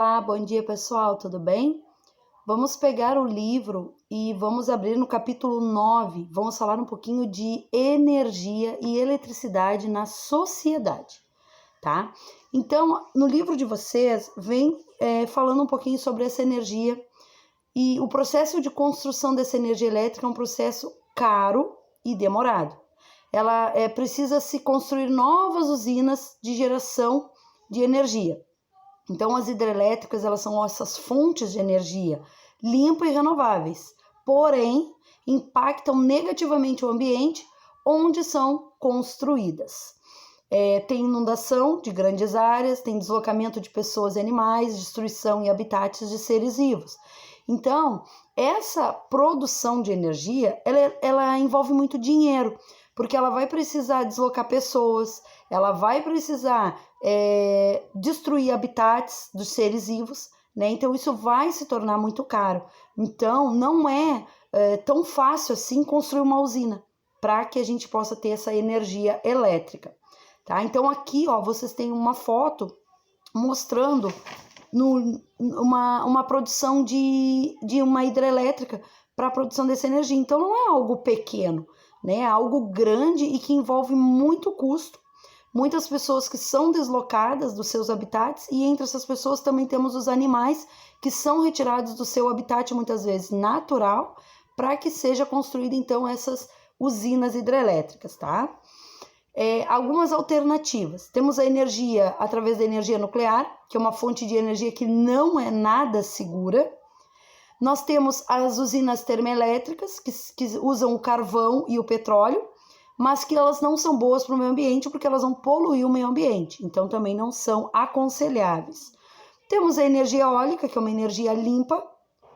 Olá, bom dia pessoal, tudo bem? Vamos pegar o livro e vamos abrir no capítulo 9. Vamos falar um pouquinho de energia e eletricidade na sociedade, tá? Então, no livro de vocês, vem falando um pouquinho sobre essa energia e o processo de construção dessa energia elétrica é um processo caro e demorado. Ela precisa se construir novas usinas de geração de energia. Então, as hidrelétricas, elas são essas fontes de energia limpa e renováveis, porém, impactam negativamente o ambiente onde são construídas. Tem inundação de grandes áreas, tem deslocamento de pessoas e animais, destruição e habitats de seres vivos. Então, essa produção de energia, ela envolve muito dinheiro, porque ela vai precisar deslocar pessoas, ela vai precisar destruir habitats dos seres vivos, né? Então isso vai se tornar muito caro. Então não é tão fácil assim construir uma usina para que a gente possa ter essa energia elétrica, tá? Então aqui, ó, vocês têm uma foto mostrando uma produção de uma hidrelétrica para a produção dessa energia. Então não é algo pequeno, né? É algo grande e que envolve muito custo. Muitas pessoas que são deslocadas dos seus habitats, e entre essas pessoas também temos os animais que são retirados do seu habitat, muitas vezes natural, para que seja construída então essas usinas hidrelétricas, tá? Algumas alternativas. Temos a energia através da energia nuclear, que é uma fonte de energia que não é nada segura. Nós temos as usinas termoelétricas, que usam o carvão e o petróleo, mas que elas não são boas para o meio ambiente porque elas vão poluir o meio ambiente, então também não são aconselháveis. Temos a energia eólica, que é uma energia limpa,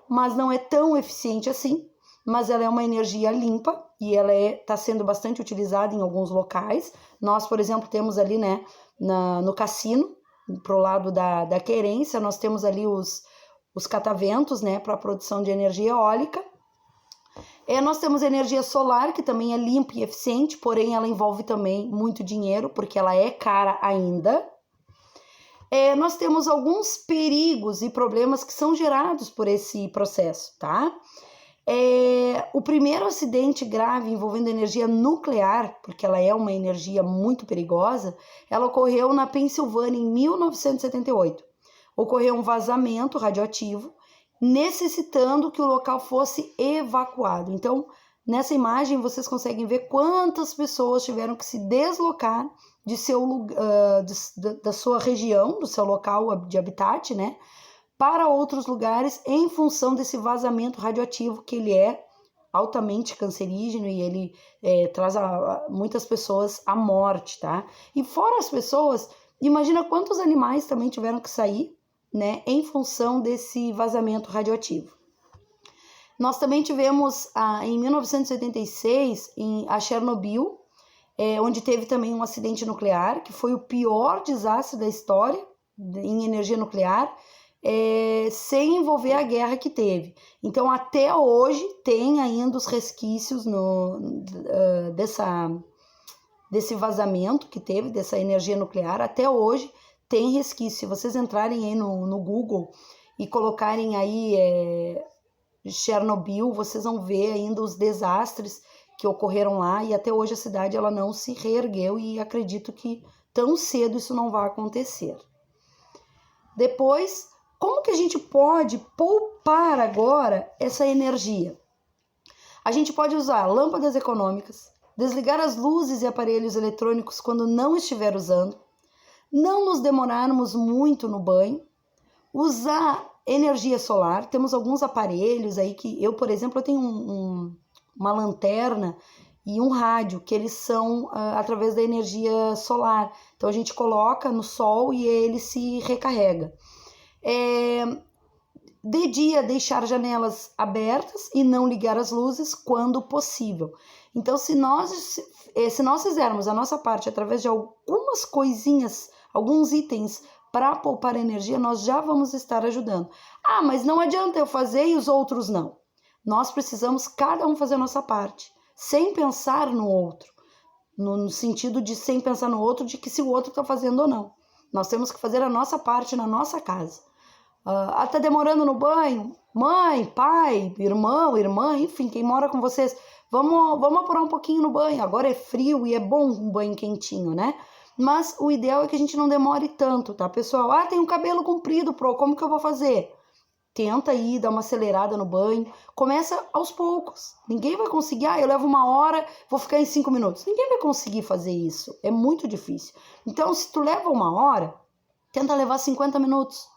mas não é tão eficiente assim, mas ela é uma energia limpa e ela está sendo bastante utilizada em alguns locais. Nós, por exemplo, temos ali, né, no cassino, pro lado da querência, nós temos ali os cataventos, né, para a produção de energia eólica. Nós temos energia solar, que também é limpa e eficiente, porém ela envolve também muito dinheiro, porque ela é cara ainda. Nós temos alguns perigos e problemas que são gerados por esse processo, tá? O primeiro acidente grave envolvendo energia nuclear, porque ela é uma energia muito perigosa, ela ocorreu na Pensilvânia em 1978. Ocorreu um vazamento radioativo, necessitando que o local fosse evacuado. Então, nessa imagem, vocês conseguem ver quantas pessoas tiveram que se deslocar da sua região, do seu local de habitat, né, para outros lugares em função desse vazamento radioativo, que ele é altamente cancerígeno e ele traz muitas pessoas à morte, tá? E fora as pessoas, imagina quantos animais também tiveram que sair, né, em função desse vazamento radioativo. Nós também tivemos em 1986 a Chernobyl, onde teve também um acidente nuclear, que foi o pior desastre da história em energia nuclear, sem envolver a guerra que teve. Então até hoje tem ainda os resquícios desse vazamento que teve, dessa energia nuclear, até hoje tem resquício. Se vocês entrarem aí no Google e colocarem aí Chernobyl, vocês vão ver ainda os desastres que ocorreram lá, e até hoje a cidade ela não se reergueu, e acredito que tão cedo isso não vai acontecer. Depois, como que a gente pode poupar agora essa energia? A gente pode usar lâmpadas econômicas, desligar as luzes e aparelhos eletrônicos quando não estiver usando, não nos demorarmos muito no banho, usar energia solar. Temos alguns aparelhos aí que eu, por exemplo, eu tenho uma lanterna e um rádio, que eles são através da energia solar. Então a gente coloca no sol e ele se recarrega. De dia, deixar janelas abertas e não ligar as luzes quando possível. Então, se nós fizermos a nossa parte através de algumas coisinhas, alguns itens para poupar energia, nós já vamos estar ajudando. Mas não adianta eu fazer e os outros não. Nós precisamos cada um fazer a nossa parte, sem pensar no outro, no sentido de sem pensar no outro, de que se o outro está fazendo ou não. Nós temos que fazer a nossa parte na nossa casa. Tá demorando no banho? Mãe, pai, irmão, irmã, enfim, quem mora com vocês, vamos apurar um pouquinho no banho. Agora é frio e é bom um banho quentinho, né? Mas o ideal é que a gente não demore tanto, tá, pessoal? Tem um cabelo comprido, como que eu vou fazer? Tenta aí, dá uma acelerada no banho. Começa aos poucos. Ninguém vai conseguir, eu levo 1 hora, vou ficar em 5 minutos. Ninguém vai conseguir fazer isso. É muito difícil. Então, se tu leva 1 hora, tenta levar 50 minutos.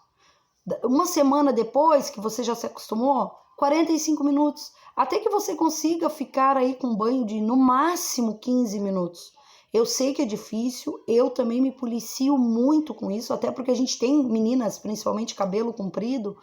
Uma semana depois que você já se acostumou, 45 minutos. Até que você consiga ficar aí com banho de, no máximo, 15 minutos. Eu sei que é difícil, eu também me policio muito com isso, até porque a gente tem meninas, principalmente cabelo comprido,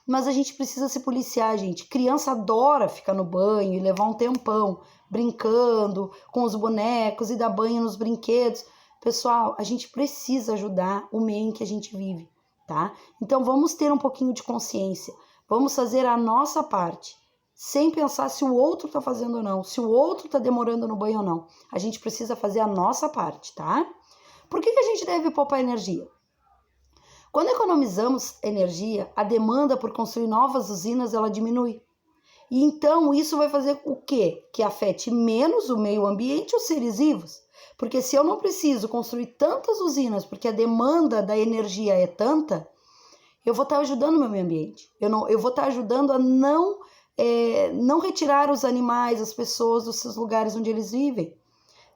mas a gente precisa se policiar, gente. Criança adora ficar no banho e levar um tempão, brincando com os bonecos e dar banho nos brinquedos. Pessoal, a gente precisa ajudar o meio em que a gente vive, tá? Então vamos ter um pouquinho de consciência, vamos fazer a nossa parte, sem pensar se o outro tá fazendo ou não, se o outro tá demorando no banho ou não. A gente precisa fazer a nossa parte, tá? Por que a gente deve poupar energia? Quando economizamos energia, a demanda por construir novas usinas, ela diminui. E então isso vai fazer o quê? Que afete menos o meio ambiente e os seres vivos. Porque se eu não preciso construir tantas usinas, porque a demanda da energia é tanta, eu vou estar ajudando o meu meio ambiente. Eu vou estar ajudando a não retirar os animais, as pessoas dos seus lugares onde eles vivem.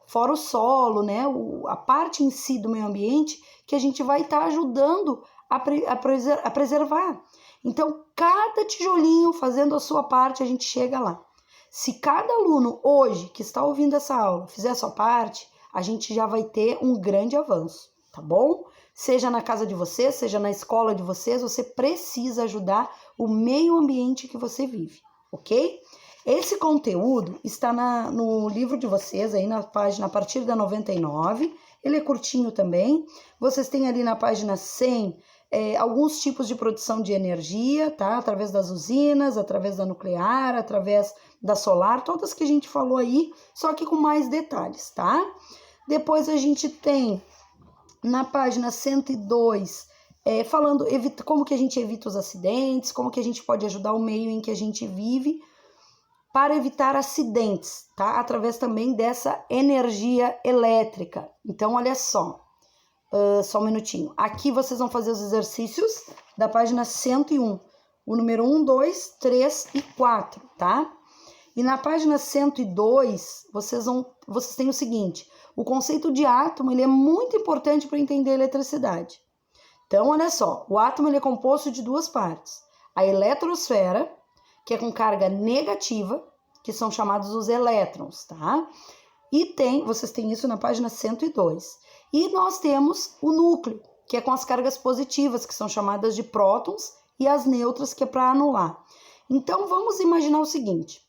Fora o solo, né? A parte em si do meio ambiente que a gente vai estar ajudando a preservar. Então, cada tijolinho fazendo a sua parte, a gente chega lá. Se cada aluno hoje que está ouvindo essa aula fizer a sua parte, a gente já vai ter um grande avanço, tá bom? Seja na casa de vocês, seja na escola de vocês, você precisa ajudar o meio ambiente que você vive, ok? Esse conteúdo está no livro de vocês, aí na página a partir da 99, ele é curtinho também. Vocês têm ali na página 100 alguns tipos de produção de energia, tá? Através das usinas, através da nuclear, através da solar, todas que a gente falou aí, só que com mais detalhes, tá? Depois a gente tem na página 102, falando como que a gente evita os acidentes, como que a gente pode ajudar o meio em que a gente vive para evitar acidentes, tá? Através também dessa energia elétrica. Então, olha só um minutinho. Aqui vocês vão fazer os exercícios da página 101, o número 1, 2, 3 e 4, tá? E na página 102, vocês têm o seguinte: o conceito de átomo ele é muito importante para entender a eletricidade. Então, olha só, o átomo ele é composto de duas partes. A eletrosfera, que é com carga negativa, que são chamados os elétrons, tá? E vocês têm isso na página 102. E nós temos o núcleo, que é com as cargas positivas, que são chamadas de prótons, e as neutras, que é para anular. Então, vamos imaginar o seguinte: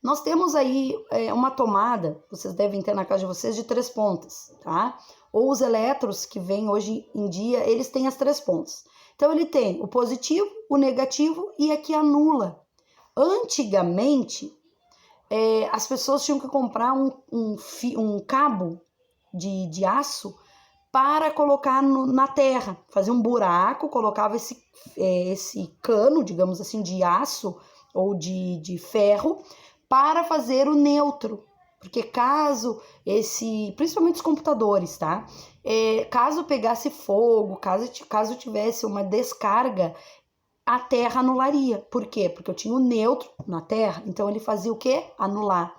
nós temos aí uma tomada, vocês devem ter na casa de vocês, de 3 pontas, tá? Ou os elétrons que vêm hoje em dia, eles têm as 3 pontas. Então, ele tem o positivo, o negativo e aqui anula. Antigamente, as pessoas tinham que comprar um cabo de aço para colocar na terra, fazer um buraco, colocava esse cano, digamos assim, de aço ou de ferro, para fazer o neutro, porque principalmente os computadores, tá? Caso pegasse fogo, caso tivesse uma descarga, a terra anularia. Por quê? Porque eu tinha o neutro na terra, então ele fazia o quê? Anular.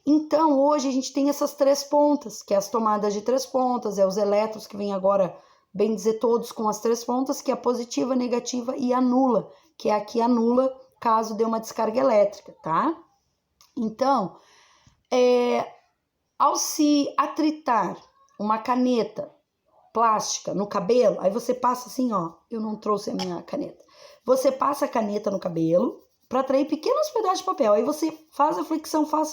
Então, hoje a gente tem essas 3 pontas, que é as tomadas de 3 pontas, os elétrons que vêm agora, bem dizer, todos com as 3 pontas, que é a positiva, a negativa e anula, que é a que anula caso dê uma descarga elétrica, tá? Então, ao se atritar uma caneta plástica no cabelo, aí você passa assim, ó, eu não trouxe a minha caneta. Você passa a caneta no cabelo para atrair pequenos pedaços de papel. Aí você faz a flexão, faz,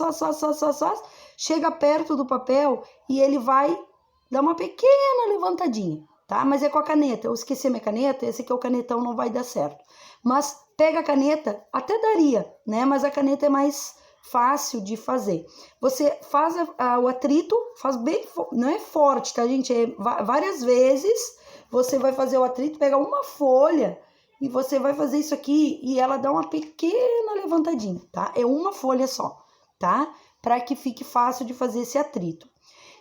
chega perto do papel e ele vai dar uma pequena levantadinha, tá? Mas é com a caneta. Eu esqueci a minha caneta, esse aqui é o canetão, não vai dar certo. Mas pega a caneta, até daria, né? Mas a caneta é mais fácil de fazer. Você faz o atrito, faz bem, não é forte, tá, gente? Várias vezes você vai fazer o atrito, pega uma folha e você vai fazer isso aqui e ela dá uma pequena levantadinha, tá? É uma folha só, tá? Para que fique fácil de fazer esse atrito.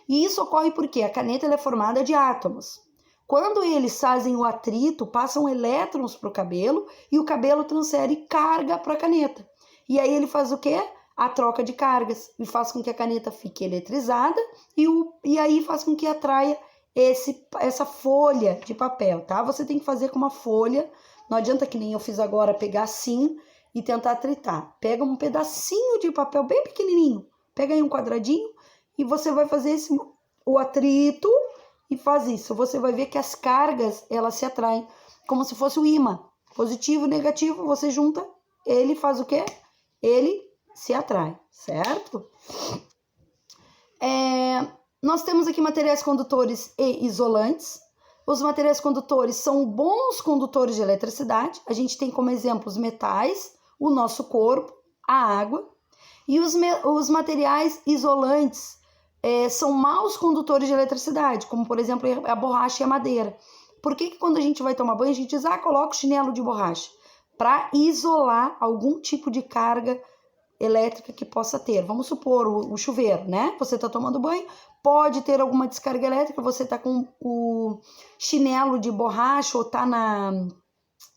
E isso ocorre porque a caneta ela é formada de átomos. Quando eles fazem o atrito, passam elétrons para o cabelo e o cabelo transfere carga para a caneta. E aí ele faz o quê? A troca de cargas e faz com que a caneta fique eletrizada e aí faz com que atraia essa folha de papel, tá? Você tem que fazer com uma folha, não adianta que nem eu fiz agora, pegar assim e tentar atritar. Pega um pedacinho de papel bem pequenininho, pega aí um quadradinho e você vai fazer o atrito e faz isso. Você vai ver que as cargas, elas se atraem, como se fosse o ímã. Positivo e negativo, você junta, ele faz o quê? Ele se atrai, certo? Nós temos aqui materiais condutores e isolantes. Os materiais condutores são bons condutores de eletricidade. A gente tem como exemplo os metais, o nosso corpo, a água. E os materiais isolantes são maus condutores de eletricidade, como por exemplo a borracha e a madeira. Por que quando a gente vai tomar banho a gente diz, coloca o chinelo de borracha? Para isolar algum tipo de carga elétrica que possa ter. Vamos supor o chuveiro, né? Você está tomando banho, pode ter alguma descarga elétrica, você está com o chinelo de borracha ou está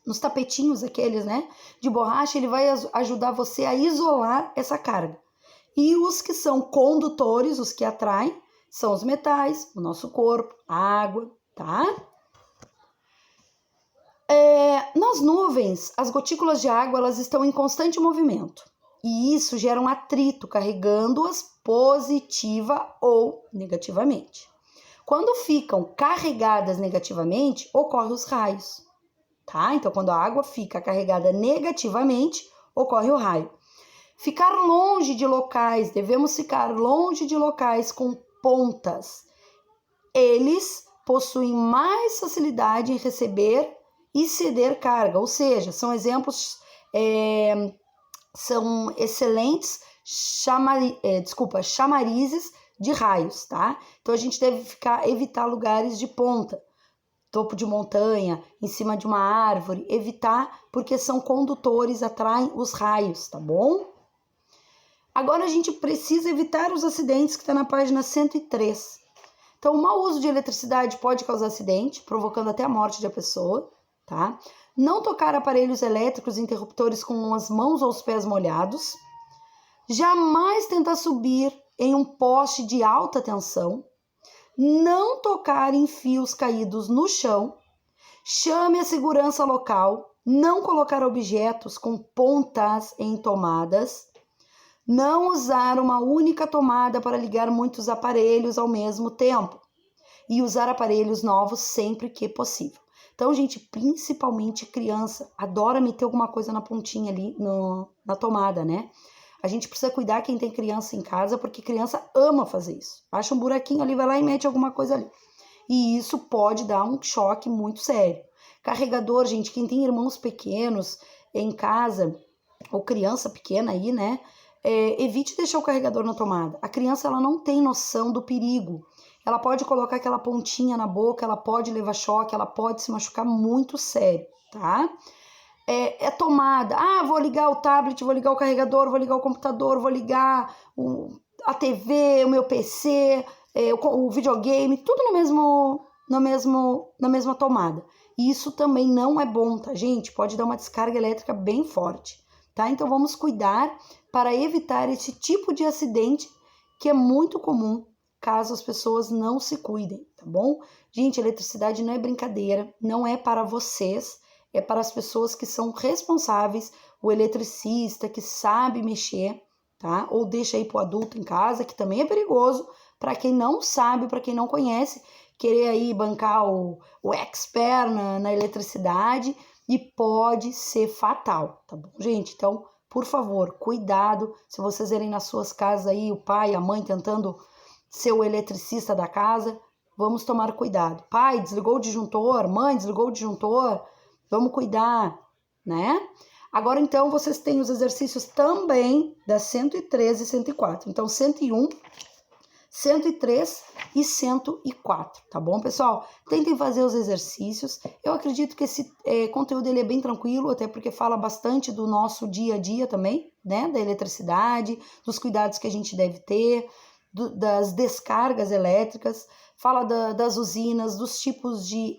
nos tapetinhos aqueles, né? De borracha, ele vai ajudar você a isolar essa carga. E os que são condutores, os que atraem, são os metais, o nosso corpo, a água, tá? Nas nuvens, as gotículas de água, elas estão em constante movimento. E isso gera um atrito, carregando-as positiva ou negativamente. Quando ficam carregadas negativamente, ocorrem os raios, tá? Então, quando a água fica carregada negativamente, ocorre o raio. Ficar longe de locais, devemos ficar longe de locais com pontas. Eles possuem mais facilidade em receber e ceder carga, ou seja, são exemplos, são excelentes chamarizes de raios, tá? Então a gente deve evitar lugares de ponta, topo de montanha, em cima de uma árvore, evitar porque são condutores, atraem os raios, tá bom? Agora a gente precisa evitar os acidentes que está na página 103. Então o mau uso de eletricidade pode causar acidente, provocando até a morte da pessoa, tá? Não tocar aparelhos elétricos e interruptores com as mãos ou os pés molhados. Jamais tentar subir em um poste de alta tensão. Não tocar em fios caídos no chão. Chame a segurança local. Não colocar objetos com pontas em tomadas. Não usar uma única tomada para ligar muitos aparelhos ao mesmo tempo. E usar aparelhos novos sempre que possível. Então, gente, principalmente criança, adora meter alguma coisa na pontinha ali, na tomada, né? A gente precisa cuidar quem tem criança em casa, porque criança ama fazer isso. Acha um buraquinho ali, vai lá e mete alguma coisa ali. E isso pode dar um choque muito sério. Carregador, gente, quem tem irmãos pequenos em casa, ou criança pequena aí, né? Evite deixar o carregador na tomada. A criança, ela não tem noção do perigo. Ela pode colocar aquela pontinha na boca, ela pode levar choque, ela pode se machucar muito sério, tá? Tomada. Vou ligar o tablet, vou ligar o carregador, vou ligar o computador, vou ligar a TV, o meu PC, o videogame, tudo na mesma tomada. E isso também não é bom, tá, gente? Pode dar uma descarga elétrica bem forte, tá? Então vamos cuidar para evitar esse tipo de acidente que é muito comum caso as pessoas não se cuidem, tá bom? Gente, eletricidade não é brincadeira, não é para vocês, é para as pessoas que são responsáveis, o eletricista que sabe mexer, tá? Ou deixa aí pro adulto em casa, que também é perigoso, para quem não sabe, para quem não conhece, querer aí bancar o expert na eletricidade e pode ser fatal, tá bom, gente? Então, por favor, cuidado, se vocês verem nas suas casas aí o pai, a mãe tentando ser o eletricista da casa, vamos tomar cuidado. Pai, desligou o disjuntor, mãe, desligou o disjuntor, vamos cuidar, né? Agora, então, vocês têm os exercícios também das 113 e 104. Então, 101, 103 e 104, tá bom, pessoal? Tentem fazer os exercícios. Eu acredito que esse conteúdo ele é bem tranquilo, até porque fala bastante do nosso dia a dia também, né? Da eletricidade, dos cuidados que a gente deve ter, das descargas elétricas, fala das usinas, dos tipos de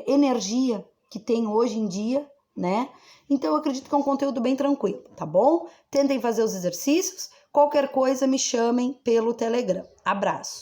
energia que tem hoje em dia, né? Então, eu acredito que é um conteúdo bem tranquilo, tá bom? Tentem fazer os exercícios. Qualquer coisa, me chamem pelo Telegram. Abraço!